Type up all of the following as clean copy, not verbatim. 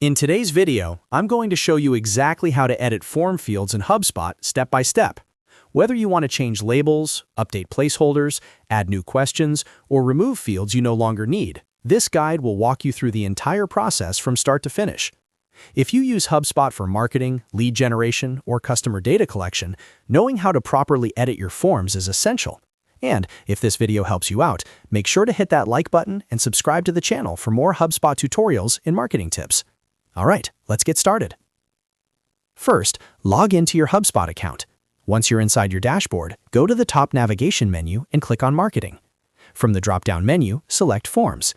In today's video, I'm going to show you exactly how to edit form fields in HubSpot step by step. Whether you want to change labels, update placeholders, add new questions, or remove fields you no longer need, this guide will walk you through the entire process from start to finish. If you use HubSpot for marketing, lead generation, or customer data collection, knowing how to properly edit your forms is essential. And if this video helps you out, make sure to hit that like button and subscribe to the channel for more HubSpot tutorials and marketing tips. All right, let's get started. First, log into your HubSpot account. Once you're inside your dashboard, go to the top navigation menu and click on Marketing. From the drop-down menu, select Forms.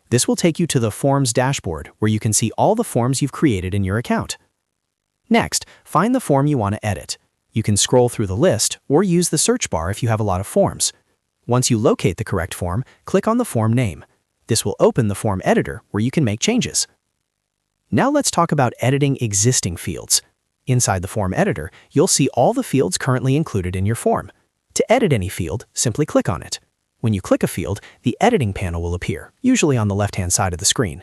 This will take you to the Forms dashboard, where you can see all the forms you've created in your account. Next, find the form you want to edit. You can scroll through the list or use the search bar if you have a lot of forms. Once you locate the correct form, click on the form name. This will open the form editor where you can make changes. Now let's talk about editing existing fields. Inside the form editor, you'll see all the fields currently included in your form. To edit any field, simply click on it. When you click a field, the editing panel will appear, usually on the left-hand side of the screen.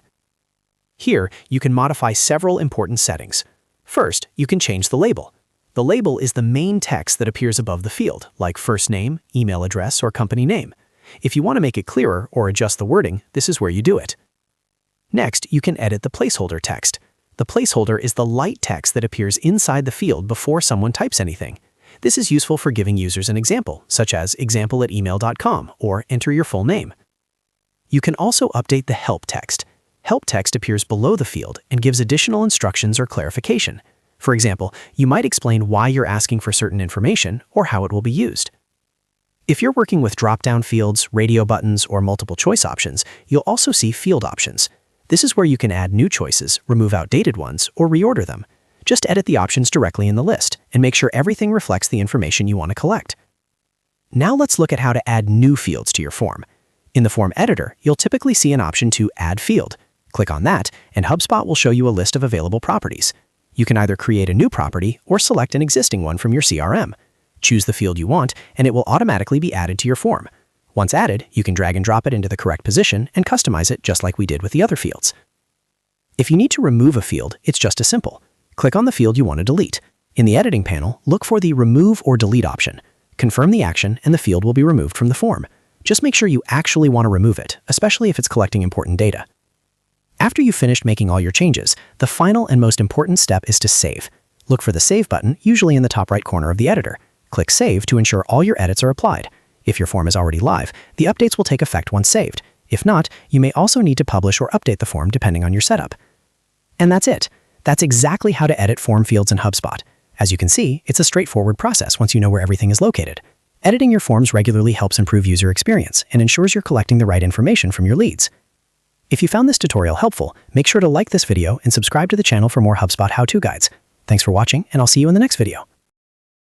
Here, you can modify several important settings. First, you can change the label. The label is the main text that appears above the field, like first name, email address, or company name. If you want to make it clearer or adjust the wording, this is where you do it. Next, you can edit the placeholder text. The placeholder is the light text that appears inside the field before someone types anything. This is useful for giving users an example, such as example@email.com or enter your full name. You can also update the help text. Help text appears below the field and gives additional instructions or clarification. For example, you might explain why you're asking for certain information or how it will be used. If you're working with drop-down fields, radio buttons, or multiple choice options, you'll also see field options. This is where you can add new choices, remove outdated ones, or reorder them. Just edit the options directly in the list and make sure everything reflects the information you want to collect. Now let's look at how to add new fields to your form. In the form editor, you'll typically see an option to Add Field. Click on that, and HubSpot will show you a list of available properties. You can either create a new property or select an existing one from your CRM. Choose the field you want, and it will automatically be added to your form. Once added, you can drag and drop it into the correct position and customize it just like we did with the other fields. If you need to remove a field, it's just as simple. Click on the field you want to delete. In the editing panel, look for the Remove or Delete option. Confirm the action and the field will be removed from the form. Just make sure you actually want to remove it, especially if it's collecting important data. After you've finished making all your changes, the final and most important step is to save. Look for the Save button, usually in the top right corner of the editor. Click Save to ensure all your edits are applied. If your form is already live, the updates will take effect once saved. If not, you may also need to publish or update the form depending on your setup. And that's it. That's exactly how to edit form fields in HubSpot. As you can see, it's a straightforward process once you know where everything is located. Editing your forms regularly helps improve user experience and ensures you're collecting the right information from your leads. If you found this tutorial helpful, make sure to like this video and subscribe to the channel for more HubSpot how-to guides. Thanks for watching, and I'll see you in the next video.